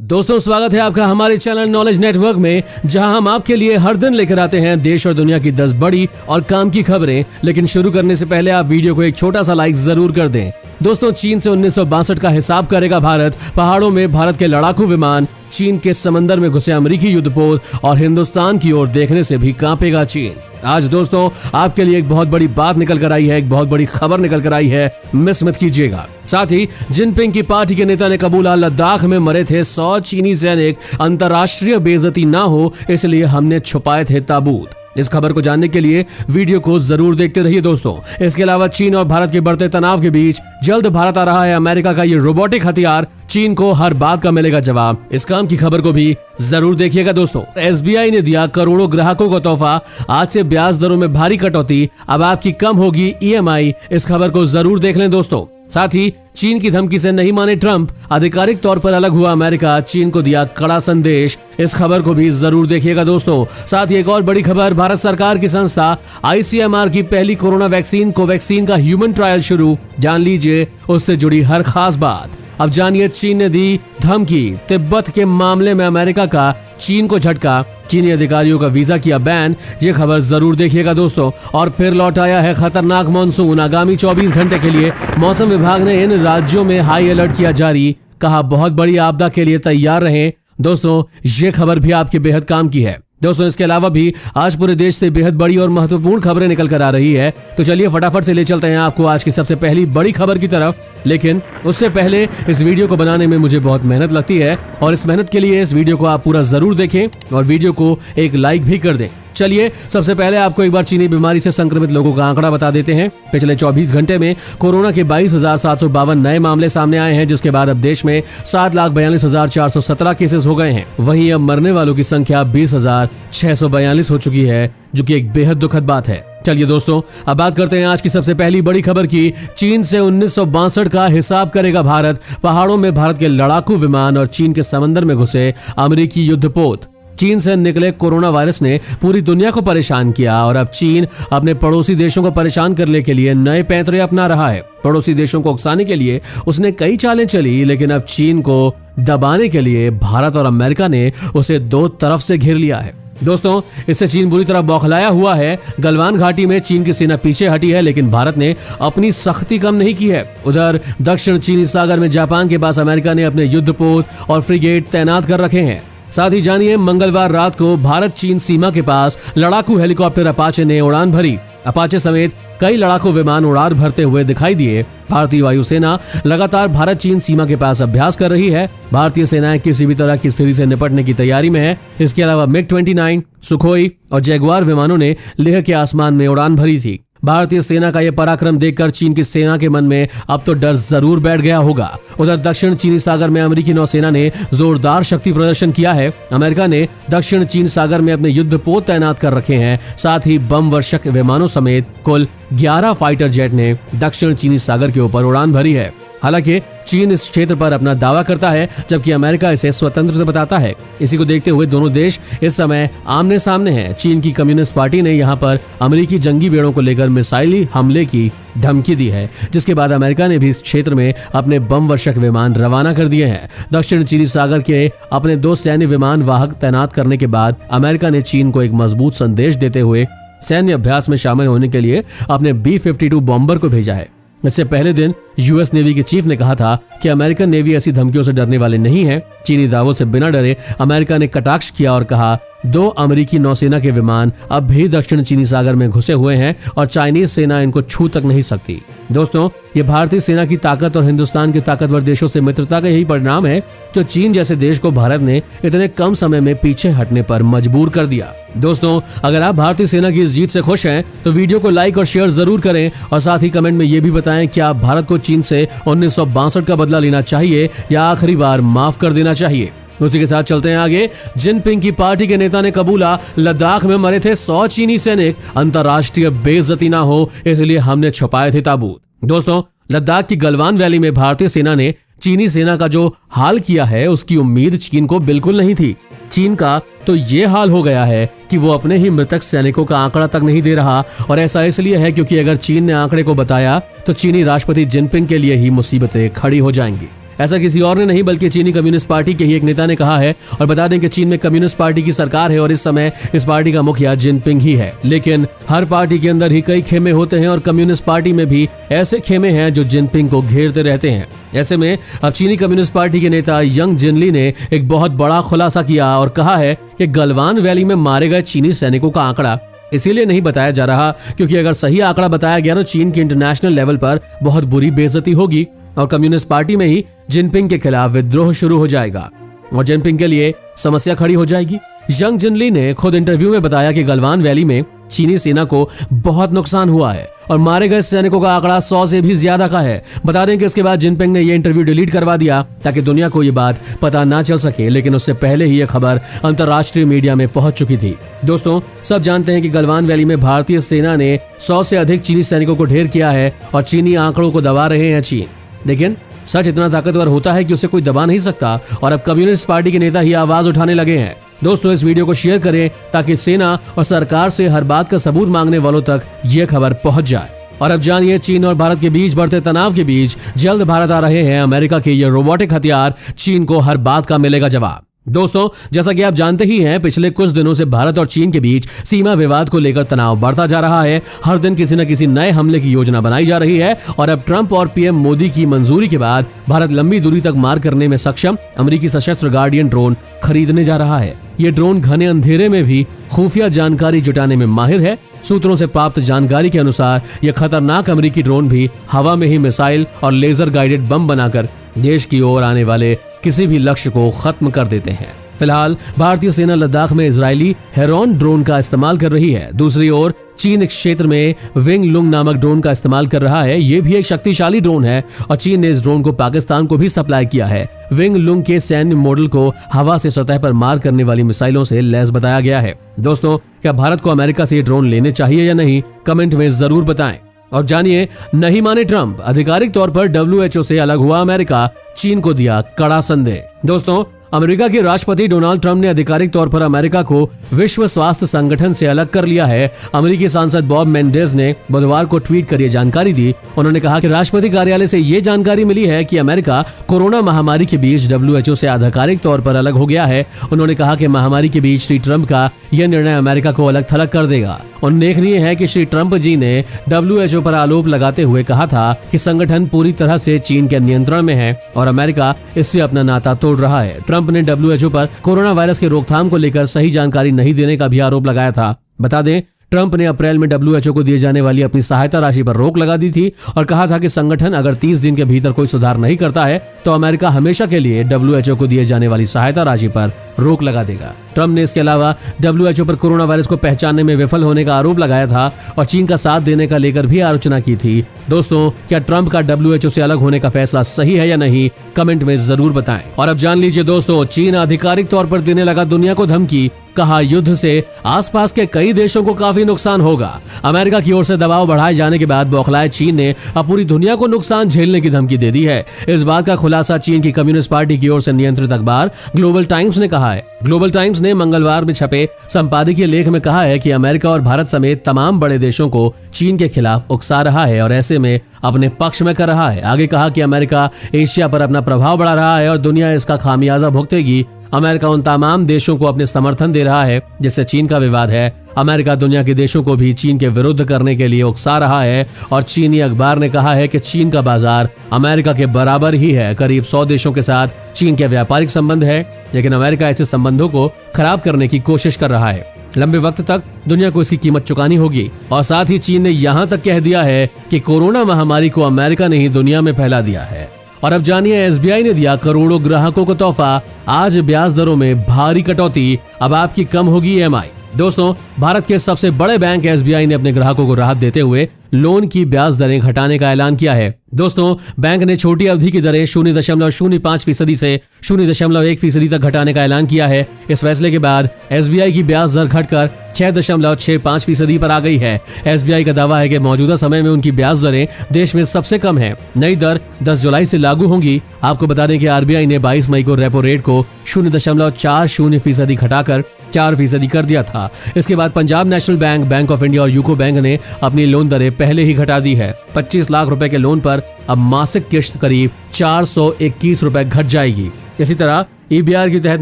दोस्तों स्वागत है आपका हमारे चैनल नॉलेज नेटवर्क में, जहां हम आपके लिए हर दिन लेकर आते हैं देश और दुनिया की 10 बड़ी और काम की खबरें। लेकिन शुरू करने से पहले आप वीडियो को एक छोटा सा लाइक जरूर कर दें। दोस्तों, चीन से 1962 का हिसाब करेगा भारत। पहाड़ों में भारत के लड़ाकू विमान, चीन के समंदर में घुसे अमेरिकी युद्धपोत और हिंदुस्तान की ओर देखने से भी कांपेगा चीन। आज दोस्तों आपके लिए एक बहुत बड़ी बात निकल कर आई है, एक बहुत बड़ी खबर निकल कर आई है, मिस मत कीजिएगा। साथ ही जिनपिंग की पार्टी के नेता ने कबूला, लद्दाख में मरे थे 100 चीनी सैनिक, अंतर्राष्ट्रीय बेइज्जती ना हो इसलिए हमने छुपाए थे ताबूत। इस खबर को जानने के लिए वीडियो को जरूर देखते रहिए दोस्तों। इसके अलावा चीन और भारत के बढ़ते तनाव के बीच जल्द भारत आ रहा है अमेरिका का ये रोबोटिक हथियार। चीन को हर बात का मिलेगा जवाब। इस काम की खबर को भी जरूर देखिएगा दोस्तों। SBI ने दिया करोड़ों ग्राहकों को तोहफा, आज से ब्याज दरों में भारी कटौती, अब आपकी कम होगी EMI। इस खबर को जरूर देख लें दोस्तों। साथ ही चीन की धमकी से नहीं माने ट्रंप, आधिकारिक तौर पर अलग हुआ अमेरिका, चीन को दिया कड़ा संदेश। इस खबर को भी जरूर देखिएगा दोस्तों। साथ ही एक और बड़ी खबर, भारत सरकार की संस्था ICMR की पहली कोरोना वैक्सीन कोवैक्सीन का ह्यूमन ट्रायल शुरू। जान लीजिए उससे जुड़ी हर खास बात। अब जानिए चीन ने दी धमकी, तिब्बत के मामले में अमेरिका का चीन को झटका, चीनी अधिकारियों का वीजा किया बैन। ये खबर जरूर देखिएगा दोस्तों। और फिर लौट आया है खतरनाक मॉनसून। आगामी 24 घंटे के लिए मौसम विभाग ने इन राज्यों में हाई अलर्ट किया जारी, कहा बहुत बड़ी आपदा के लिए तैयार रहें। दोस्तों ये खबर भी आपके बेहद काम की है दोस्तों। इसके अलावा भी आज पूरे देश से बेहद बड़ी और महत्वपूर्ण खबरें निकल कर आ रही है, तो चलिए फटाफट से ले चलते हैं आपको आज की सबसे पहली बड़ी खबर की तरफ। लेकिन उससे पहले इस वीडियो को बनाने में मुझे बहुत मेहनत लगती है और इस मेहनत के लिए इस वीडियो को आप पूरा जरूर देखें और वीडियो को एक लाइक भी कर दें। चलिए सबसे पहले आपको एक बार चीनी बीमारी से संक्रमित लोगों का आंकड़ा बता देते हैं। पिछले 24 घंटे में कोरोना के 22,752 नए मामले सामने आए हैं, जिसके बाद अब देश में 7,42,417 केसेस हो गए हैं। वहीं अब मरने वालों की संख्या 20,642 हो चुकी है, जो कि एक बेहद दुखद बात है। चलिए दोस्तों अब बात करते हैं आज की सबसे पहली बड़ी खबर की। चीन से 1962 का हिसाब करेगा भारत। पहाड़ों में भारत के लड़ाकू विमान और चीन के समंदर में घुसे अमेरिकी युद्धपोत। चीन से निकले कोरोना वायरस ने पूरी दुनिया को परेशान किया और अब चीन अपने पड़ोसी देशों को परेशान करने के लिए नए पैंतरे अपना रहा है। पड़ोसी देशों को उकसाने के लिए उसने कई चालें चली, लेकिन अब चीन को दबाने के लिए भारत और अमेरिका ने उसे दो तरफ से घेर लिया है। दोस्तों इससे चीन बुरी तरह बौखलाया हुआ है। गलवान घाटी में चीन की सेना पीछे हटी है, लेकिन भारत ने अपनी सख्ती कम नहीं की है। उधर दक्षिण चीनी सागर में जापान के पास अमेरिका ने अपने युद्धपोत और फ्रिगेट तैनात कर रखे हैं। साथ ही जानिए मंगलवार रात को भारत चीन सीमा के पास लड़ाकू हेलीकॉप्टर अपाचे ने उड़ान भरी। अपाचे समेत कई लड़ाकू विमान उड़ान भरते हुए दिखाई दिए। भारतीय वायुसेना लगातार भारत चीन सीमा के पास अभ्यास कर रही है। भारतीय सेनाएं किसी भी तरह की स्थिति से निपटने की तैयारी में है। इसके अलावा MiG-29, सुखोई और जैगुआर विमानों ने लेह के आसमान में उड़ान भरी थी। भारतीय सेना का यह पराक्रम देखकर चीन की सेना के मन में अब तो डर जरूर बैठ गया होगा। उधर दक्षिण चीनी सागर में अमेरिकी नौसेना ने जोरदार शक्ति प्रदर्शन किया है। अमेरिका ने दक्षिण चीन सागर में अपने युद्धपोत तैनात कर रखे हैं। साथ ही बम वर्षक विमानों समेत कुल 11 फाइटर जेट ने दक्षिण चीनी सागर के ऊपर उड़ान भरी है। हालांकि चीन इस क्षेत्र पर अपना दावा करता है, जबकि अमेरिका इसे स्वतंत्र बताता है। इसी को देखते हुए दोनों देश इस समय आमने सामने हैं। चीन की कम्युनिस्ट पार्टी ने यहां पर अमेरिकी जंगी बेड़ों को लेकर मिसाइली हमले की धमकी दी है, जिसके बाद अमेरिका ने भी इस क्षेत्र में अपने बम वर्षक विमान रवाना कर दिए हैं। दक्षिण चीनी सागर के अपने 2 सैन्य विमान वाहक तैनात करने के बाद अमेरिका ने चीन को एक मजबूत संदेश देते हुए सैन्य अभ्यास में शामिल होने के लिए अपने B-52 बॉम्बर को भेजा है। इससे पहले दिन US नेवी के चीफ ने कहा था कि अमेरिकन नेवी ऐसी धमकियों से डरने वाले नहीं है। चीनी दावों से बिना डरे अमेरिका ने कटाक्ष किया और कहा 2 अमेरिकी नौसेना के विमान अब भी दक्षिण चीनी सागर में घुसे हुए हैं और चाइनीज सेना इनको छू तक नहीं सकती। दोस्तों ये भारतीय सेना की ताकत और हिंदुस्तान के ताकतवर देशों से मित्रता का यही परिणाम है, जो चीन जैसे देश को भारत ने इतने कम समय में पीछे हटने पर मजबूर कर दिया। दोस्तों अगर आप भारतीय सेना की इस जीत से खुश हैं तो वीडियो को लाइक और शेयर जरूर करें और साथ ही कमेंट में ये भी बताएं कि आप भारत को चीन से 1962 का बदला लेना चाहिए या आखिरी बार माफ कर देना चाहिए। उसी के साथ चलते हैं आगे। जिनपिंग की पार्टी के नेता ने कबूला, लद्दाख में मरे थे 100 चीनी सैनिक, अंतर्राष्ट्रीय बेइज्जती ना हो इसलिए हमने छुपाए थे ताबूत। दोस्तों लद्दाख की गलवान वैली में भारतीय सेना ने चीनी सेना का जो हाल किया है उसकी उम्मीद चीन को बिल्कुल नहीं थी। चीन का तो ये हाल हो गया है कि वो अपने ही मृतक सैनिकों का आंकड़ा तक नहीं दे रहा, और ऐसा इसलिए है क्योंकि अगर चीन ने आंकड़े को बताया तो चीनी राष्ट्रपति जिनपिंग के लिए ही मुसीबतें खड़ी हो जाएंगी। ऐसा किसी और ने नहीं बल्कि चीनी कम्युनिस्ट पार्टी के ही एक नेता ने कहा है। और बता दें कि चीन में कम्युनिस्ट पार्टी की सरकार है और इस समय इस पार्टी का मुखिया जिनपिंग ही है। लेकिन हर पार्टी के अंदर ही कई खेमे होते हैं और कम्युनिस्ट पार्टी में भी ऐसे खेमे हैं जो जिनपिंग को घेरते रहते हैं। ऐसे में अब चीनी कम्युनिस्ट पार्टी के नेता यंग जिनली ने एक बहुत बड़ा खुलासा किया और कहा है कि गलवान वैली में मारे गए चीनी सैनिकों का आंकड़ा इसीलिए नहीं बताया जा रहा क्योंकि अगर सही आंकड़ा बताया गया तो चीन के इंटरनेशनल लेवल पर बहुत बुरी बेइज्जती होगी और कम्युनिस्ट पार्टी में ही जिनपिंग के खिलाफ विद्रोह शुरू हो जाएगा और जिनपिंग के लिए समस्या खड़ी हो जाएगी। यंग जिनली ने खुद इंटरव्यू में बताया कि गलवान वैली में चीनी सेना को बहुत नुकसान हुआ है और मारे गए सैनिकों का आंकड़ा 100 से भी ज्यादा का है। बता दें कि इसके बाद जिनपिंग ने यह इंटरव्यू डिलीट करवा दिया ताकि दुनिया को ये बात पता ना चल सके, लेकिन उससे पहले ही यह खबर अंतर्राष्ट्रीय मीडिया में पहुंच चुकी थी। दोस्तों, सब जानते हैं कि गलवान वैली में भारतीय सेना ने 100 से अधिक चीनी सैनिकों को ढेर किया है और चीनी आंकड़ों को दबा रहे हैं चीन। लेकिन सच इतना ताकतवर होता है कि उसे कोई दबा नहीं सकता और अब कम्युनिस्ट पार्टी के नेता ही आवाज उठाने लगे हैं। दोस्तों, इस वीडियो को शेयर करें ताकि सेना और सरकार से हर बात का सबूत मांगने वालों तक ये खबर पहुंच जाए। और अब जानिए, चीन और भारत के बीच बढ़ते तनाव के बीच जल्द भारत आ रहे हैं अमेरिका के ये रोबोटिक हथियार। चीन को हर बात का मिलेगा जवाब। दोस्तों, जैसा कि आप जानते ही हैं, पिछले कुछ दिनों से भारत और चीन के बीच सीमा विवाद को लेकर तनाव बढ़ता जा रहा है। हर दिन किसी न किसी नए हमले की योजना बनाई जा रही है और अब ट्रंप और पीएम मोदी की मंजूरी के बाद भारत लंबी दूरी तक मार करने में सक्षम अमेरिकी सशस्त्र गार्डियन ड्रोन खरीदने जा रहा है। ये ड्रोन घने अंधेरे में भी खुफिया जानकारी जुटाने में माहिर है। सूत्रों से प्राप्त जानकारी के अनुसार यह खतरनाक अमेरिकी ड्रोन भी हवा में ही मिसाइल और लेजर गाइडेड बम बनाकर देश की ओर आने वाले किसी भी लक्ष्य को खत्म कर देते हैं। फिलहाल भारतीय सेना लद्दाख में इजरायली हेरॉन ड्रोन का इस्तेमाल कर रही है। दूसरी ओर चीन इस क्षेत्र में विंग लुंग नामक ड्रोन का इस्तेमाल कर रहा है। ये भी एक शक्तिशाली ड्रोन है और चीन ने इस ड्रोन को पाकिस्तान को भी सप्लाई किया है। विंग लुंग के सैन्य मॉडल को हवा से सतह पर मार करने वाली मिसाइलों से लैस बताया गया है। दोस्तों, क्या भारत को अमेरिका से ये ड्रोन लेने चाहिए या नहीं, कमेंट में जरूर बताएं। और जानिए, नहीं माने ट्रंप, आधिकारिक तौर पर WHO से अलग हुआ अमेरिका, चीन को दिया कड़ा संदेश। दोस्तों, अमेरिका के राष्ट्रपति डोनाल्ड ट्रंप ने आधिकारिक तौर पर अमेरिका को विश्व स्वास्थ्य संगठन से अलग कर लिया है। अमेरिकी सांसद बॉब मेंडेज ने बुधवार को ट्वीट कर ये जानकारी दी। उन्होंने कहा कि राष्ट्रपति कार्यालय से ये जानकारी मिली है कि अमेरिका कोरोना महामारी के बीच WHO से आधिकारिक तौर पर अलग हो गया है। उन्होंने कहा कि महामारी के बीच श्री ट्रंप का यह निर्णय अमेरिका को अलग थलग कर देगा। उल्लेखनीय है कि श्री ट्रंप जी ने WHO पर आरोप लगाते हुए कहा था कि संगठन पूरी तरह से चीन के नियंत्रण में है और अमेरिका इससे अपना नाता तोड़ रहा है। ट्रंप ने WHO पर कोरोना वायरस के रोकथाम को लेकर सही जानकारी नहीं देने का भी आरोप लगाया था। बता दें, ट्रंप ने अप्रैल में WHO को दिए जाने वाली अपनी सहायता राशि पर रोक लगा दी थी और कहा था कि संगठन अगर 30 दिन के भीतर कोई सुधार नहीं करता है तो अमेरिका हमेशा के लिए WHO को दिए जाने वाली सहायता राशि पर रोक लगा देगा। ट्रंप ने इसके अलावा WHO पर कोरोना वायरस को पहचानने में विफल होने का आरोप लगाया था और चीन का साथ देने का लेकर भी आलोचना की थी। दोस्तों, क्या ट्रंप का WHO से अलग होने का फैसला सही है या नहीं, कमेंट में जरूर बताएं। और अब जान लीजिए दोस्तों, चीन आधिकारिक तौर पर देने लगा दुनिया को धमकी। कहा, युद्ध से आसपास के कई देशों को काफी नुकसान होगा। अमेरिका की ओर से दबाव बढ़ाए जाने के बाद बौखलाए चीन ने अब पूरी दुनिया को नुकसान झेलने की धमकी दे दी है। इस बात का खुलासा चीन की कम्युनिस्ट पार्टी की ओर से नियंत्रित अखबार ग्लोबल टाइम्स ने कहा है। ग्लोबल टाइम्स ने मंगलवार में छपे संपादकीय लेख में कहा है कि अमेरिका और भारत समेत तमाम बड़े देशों को चीन के खिलाफ उकसा रहा है और ऐसे में अपने पक्ष में कर रहा है। आगे कहा कि अमेरिका एशिया पर अपना प्रभाव बढ़ा रहा है और दुनिया इसका खामियाजा भुगतेगी। अमेरिका उन तमाम देशों को अपने समर्थन दे रहा है जिससे चीन का विवाद है। अमेरिका दुनिया के देशों को भी चीन के विरुद्ध करने के लिए उकसा रहा है और चीनी अखबार ने कहा है कि चीन का बाजार अमेरिका के बराबर ही है। करीब 100 देशों के साथ चीन के व्यापारिक संबंध है, लेकिन अमेरिका ऐसे संबंधों को खराब करने की कोशिश कर रहा है। लंबे वक्त तक दुनिया को इसकी कीमत चुकानी होगी। और साथ ही चीन ने यहाँ तक कह दिया है कि कोरोना महामारी को अमेरिका ने ही दुनिया में फैला दिया है। और अब जानिए, SBI ने दिया करोड़ों ग्राहकों को तोहफा। आज ब्याज दरों में भारी कटौती, अब आपकी कम होगी EMI। दोस्तों, भारत के सबसे बड़े बैंक SBI ने अपने ग्राहकों को राहत देते हुए लोन की ब्याज दरें घटाने का ऐलान किया है। दोस्तों, बैंक ने छोटी अवधि की दरें 0.05% से 0.1% तक घटाने का ऐलान किया है। इस फैसले के बाद SBI की ब्याज दर घटकर 6.65% पर आ गई है। SBI का दावा है कि मौजूदा समय में उनकी ब्याज दरें देश में सबसे कम है। नई दर 10 जुलाई से लागू होंगी। आपको बता दें कि RBI ने 22 मई को रेपो रेट को 0.40% घटाकर 4% कर दिया था। इसके बाद Punjab national bank, bank of India और यूको बैंक ने अपनी लोन दरें पहले ही घटा दी है। 25 लाख रुपए के लोन पर अब मासिक किश्त करीब 421 रुपए घट जाएगी। इसी तरह EBR के तहत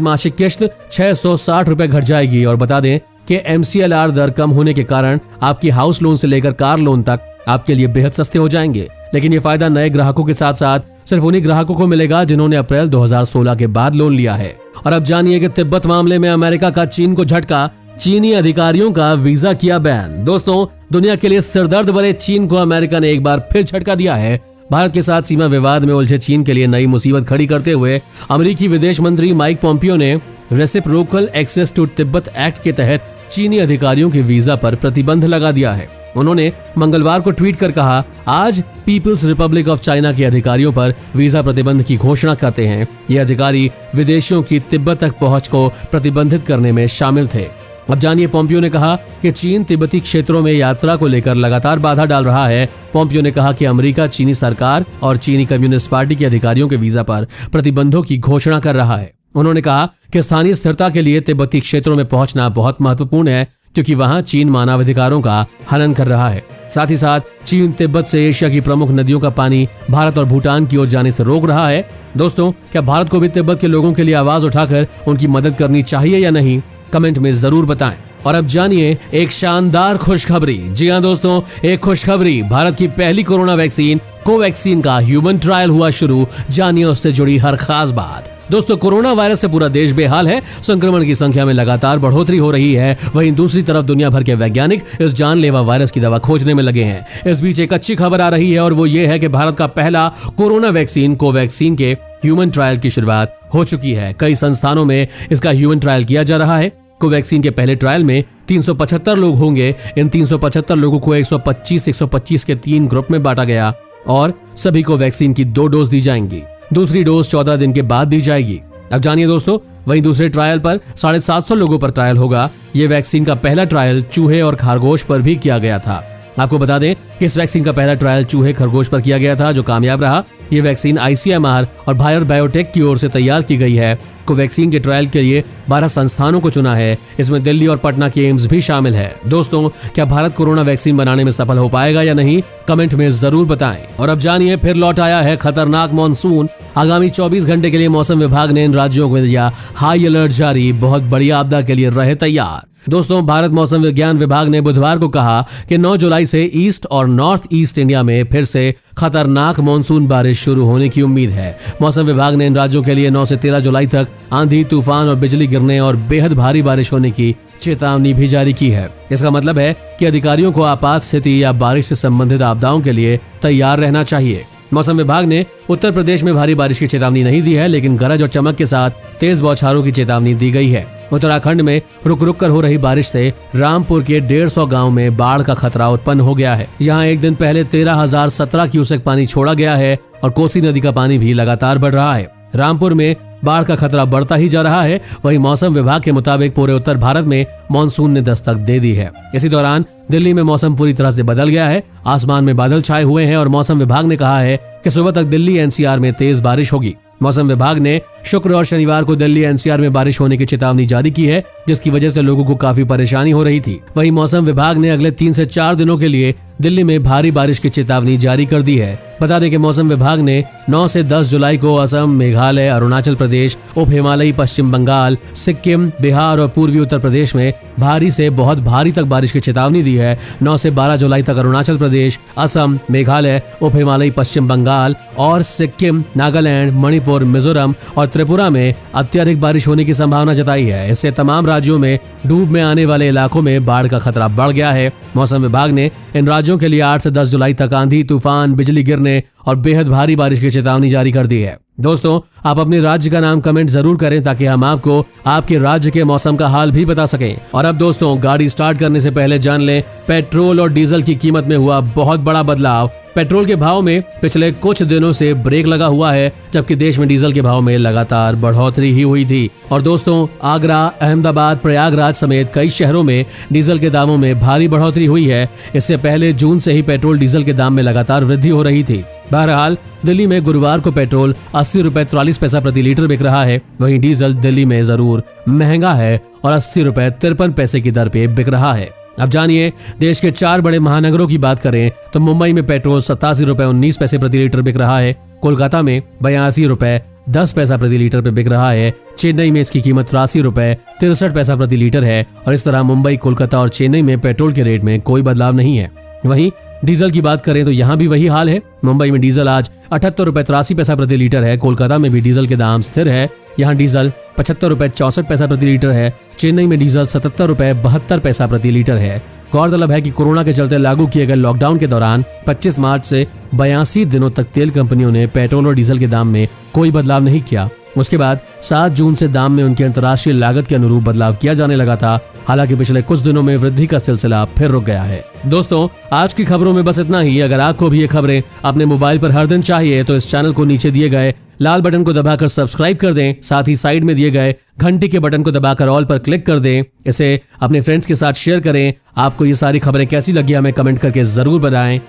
मासिक किश्त 660 रुपए घट जाएगी। और बता दें कि MCLR दर कम होने के कारण आपकी हाउस लोन से लेकर कार लोन तक आपके लिए बेहद सस्ते हो जाएंगे। लेकिन ये फायदा नए ग्राहकों के साथ साथ सिर्फ उन्हीं ग्राहकों को मिलेगा जिन्होंने अप्रैल 2016 के बाद लोन लिया है। और अब जानिए कि तिब्बत मामले में अमेरिका का चीन को झटका, चीनी अधिकारियों का वीजा किया बैन। दोस्तों, दुनिया के लिए सिरदर्द भरे चीन को अमेरिका ने एक बार फिर झटका दिया है। भारत के साथ सीमा विवाद में उलझे चीन के लिए नई मुसीबत खड़ी करते हुए अमेरिकी विदेश मंत्री माइक पोम्पियो ने reciprocal access to Tibet act के तहत चीनी अधिकारियों के वीजा पर प्रतिबंध लगा दिया है। उन्होंने मंगलवार को ट्वीट कर कहा, आज पीपल्स रिपब्लिक ऑफ चाइना के अधिकारियों पर वीजा प्रतिबंध की घोषणा करते हैं। ये अधिकारी विदेशियों की तिब्बत तक पहुंच को प्रतिबंधित करने में शामिल थे। अब जानिए, पोम्पियो ने कहा कि चीन तिब्बती क्षेत्रों में यात्रा को लेकर लगातार बाधा डाल रहा है। पोम्पियो ने कहा कि अमेरिका चीनी सरकार और चीनी कम्युनिस्ट पार्टी के अधिकारियों के वीजा पर प्रतिबंधों की घोषणा कर रहा है। उन्होंने कहा कि स्थानीय स्थिरता के लिए तिब्बती क्षेत्रों में पहुंचना बहुत महत्वपूर्ण है, क्योंकि वहां चीन मानवाधिकारों का हनन कर रहा है। साथ ही साथ चीन तिब्बत से एशिया की प्रमुख नदियों का पानी भारत और भूटान की ओर जाने से रोक रहा है। दोस्तों, क्या भारत को भी तिब्बत के लोगों के लिए आवाज उठाकर उनकी मदद करनी चाहिए या नहीं? कमेंट में जरूर बताएं। और अब जानिए एक शानदार खुशखबरी। जी हां दोस्तों, एक खुशखबरी, भारत की पहली कोरोना वैक्सीन कोवैक्सीन का ह्यूमन ट्रायल हुआ शुरू। जानिए उससे जुड़ी हर खास बात। दोस्तों, कोरोना वायरस से पूरा देश बेहाल है। संक्रमण की संख्या में लगातार बढ़ोतरी हो रही है। वहीं दूसरी तरफ दुनिया भर के वैज्ञानिक इस जानलेवा वायरस की दवा खोजने में लगे हैं। इस बीच एक अच्छी खबर आ रही है और वो ये है कि भारत का पहला कोरोना वैक्सीन कोवैक्सीन के ह्यूमन ट्रायल की शुरुआत हो चुकी है। कई संस्थानों में इसका ह्यूमन ट्रायल किया जा रहा है। कोवैक्सीन के पहले ट्रायल में 375 लोग होंगे। इन 375 लोगों को 125 के 3 ग्रुप में बांटा गया और सभी को वैक्सीन की 2 डोज दी जाएंगी। दूसरी डोज 14 दिन के बाद दी जाएगी। अब जानिए दोस्तों, वहीं दूसरे ट्रायल पर 750 लोगों पर ट्रायल होगा। ये वैक्सीन का पहला ट्रायल चूहे और खरगोश पर भी किया गया था। आपको बता दें कि इस वैक्सीन का पहला ट्रायल चूहे खरगोश पर किया गया था, जो कामयाब रहा। ये वैक्सीन ICMR और बायर बायोटेक की ओर से तैयार की गई है। कोवैक्सीन के ट्रायल के लिए 12 संस्थानों को चुना है। इसमें दिल्ली और पटना के एम्स भी शामिल है। दोस्तों, क्या भारत कोरोना वैक्सीन बनाने में सफल हो पाएगा या नहीं? कमेंट में जरूर बताएं। और अब जानिए, फिर लौट आया है खतरनाक मॉनसून। आगामी 24 घंटे के लिए मौसम विभाग ने इन राज्यों को दिया हाई अलर्ट जारी। बहुत बड़ी आपदा के लिए रहे तैयार। दोस्तों, भारत मौसम विज्ञान विभाग ने बुधवार को कहा कि 9 जुलाई से ईस्ट और नॉर्थ ईस्ट इंडिया में फिर से खतरनाक मॉनसून बारिश शुरू होने की उम्मीद है। मौसम विभाग ने इन राज्यों के लिए 9 से 13 जुलाई तक आंधी, तूफान और बिजली गिरने और बेहद भारी बारिश होने की चेतावनी भी जारी की है। इसका मतलब है कि अधिकारियों को आपात स्थिति या बारिश से संबंधित आपदाओं के लिए तैयार रहना चाहिए। मौसम विभाग ने उत्तर प्रदेश में भारी बारिश की चेतावनी नहीं दी है, लेकिन गरज और चमक के साथ तेज बौछारों की चेतावनी दी गई है। उत्तराखंड में रुक रुक कर हो रही बारिश से रामपुर के 150 गांव में बाढ़ का खतरा उत्पन्न हो गया है। यहाँ एक दिन पहले 13,017 क्यूसेक पानी छोड़ा गया है और कोसी नदी का पानी भी लगातार बढ़ रहा है। रामपुर में बाढ़ का खतरा बढ़ता ही जा रहा है। वहीं मौसम विभाग के मुताबिक पूरे उत्तर भारत में मानसून ने दस्तक दे दी है। इसी दौरान दिल्ली में मौसम पूरी तरह से बदल गया है। आसमान में बादल छाए हुए हैं और मौसम विभाग ने कहा है कि सुबह तक दिल्ली NCR में तेज बारिश होगी। मौसम विभाग ने शुक्र और शनिवार को दिल्ली NCR में बारिश होने की चेतावनी जारी की है, जिसकी वजह से लोगों को काफी परेशानी हो रही थी। वहीं मौसम विभाग ने अगले 3 से 4 दिनों के लिए दिल्ली में भारी बारिश की चेतावनी जारी कर दी है। बता दें कि मौसम विभाग ने 9 से 10 जुलाई को असम, मेघालय, अरुणाचल प्रदेश, उप हिमालयी पश्चिम बंगाल, सिक्किम, बिहार और पूर्वी उत्तर प्रदेश में भारी से बहुत भारी तक बारिश की चेतावनी दी है। 9 से 12 जुलाई तक अरुणाचल प्रदेश, असम, मेघालय, उप हिमालयी पश्चिम बंगाल और सिक्किम, नागालैंड, मणिपुर, मिजोरम और त्रिपुरा में अत्यधिक बारिश होने की संभावना जताई है। इससे तमाम राज्यों में डूब में आने वाले इलाकों में बाढ़ का खतरा बढ़ गया है। मौसम विभाग ने इन राज्यों के लिए 8 से 10 जुलाई तक आंधी, तूफान, बिजली गिरने और बेहद भारी बारिश की चेतावनी जारी कर दी है। दोस्तों, आप अपने राज्य का नाम कमेंट जरूर करें ताकि हम आपको आपके राज्य के मौसम का हाल भी बता सकें। और अब दोस्तों, गाड़ी स्टार्ट करने से पहले जान लें पेट्रोल और डीजल की कीमत में हुआ बहुत बड़ा बदलाव। पेट्रोल के भाव में पिछले कुछ दिनों से ब्रेक लगा हुआ है, जबकि देश में डीजल के भाव में लगातार बढ़ोतरी ही हुई थी। और दोस्तों, आगरा, अहमदाबाद, प्रयागराज समेत कई शहरों में डीजल के दामों में भारी बढ़ोतरी हुई है। इससे पहले जून से ही पेट्रोल डीजल के दाम में लगातार वृद्धि हो रही थी। बहरहाल, दिल्ली में गुरुवार को पेट्रोल 80 रुपए 43 पैसा प्रति लीटर बिक रहा है। वहीं डीजल दिल्ली में जरूर महंगा है और 80 रुपए 53 पैसे की दर पे बिक रहा है। अब जानिए देश के 4 बड़े महानगरों की बात करें तो मुंबई में पेट्रोल 87 रुपए 19 पैसे प्रति लीटर बिक रहा है, कोलकाता में 82 रुपए 10 पैसा प्रति लीटर पे बिक रहा है, चेन्नई में इसकी कीमत 83 रुपए 63 पैसा प्रति लीटर है। और इस तरह मुंबई, कोलकाता और चेन्नई में पेट्रोल के रेट में कोई बदलाव नहीं है। वहीं डीजल की बात करें तो यहाँ भी वही हाल है। मुंबई में डीजल आज 78 रुपए 83 पैसा प्रति लीटर है, कोलकाता में भी डीजल के दाम स्थिर है, यहाँ डीजल 75 रुपए 64 पैसा प्रति लीटर है, चेन्नई में डीजल 77 रुपए 72 पैसा प्रति लीटर है। गौरतलब है कि कोरोना के चलते लागू किए गए लॉकडाउन के दौरान 25 मार्च से 82 दिनों तक तेल कंपनियों ने पेट्रोल और डीजल के दाम में कोई बदलाव नहीं किया। उसके बाद 7 जून से दाम में उनकी अंतर्राष्ट्रीय लागत के अनुरूप बदलाव किया जाने लगा था। हालांकि पिछले कुछ दिनों में वृद्धि का सिलसिला फिर रुक गया है। दोस्तों, आज की खबरों में बस इतना ही। अगर आपको भी ये खबरें अपने मोबाइल पर हर दिन चाहिए तो इस चैनल को नीचे दिए गए लाल बटन को दबाकर सब्सक्राइब कर दें। साथ ही साइड में दिए गए घंटी के बटन को दबाकर ऑल पर क्लिक कर दें। इसे अपने फ्रेंड्स के साथ शेयर करें। आपको ये सारी खबरें कैसी लगी हमें कमेंट करके जरूर बताएं।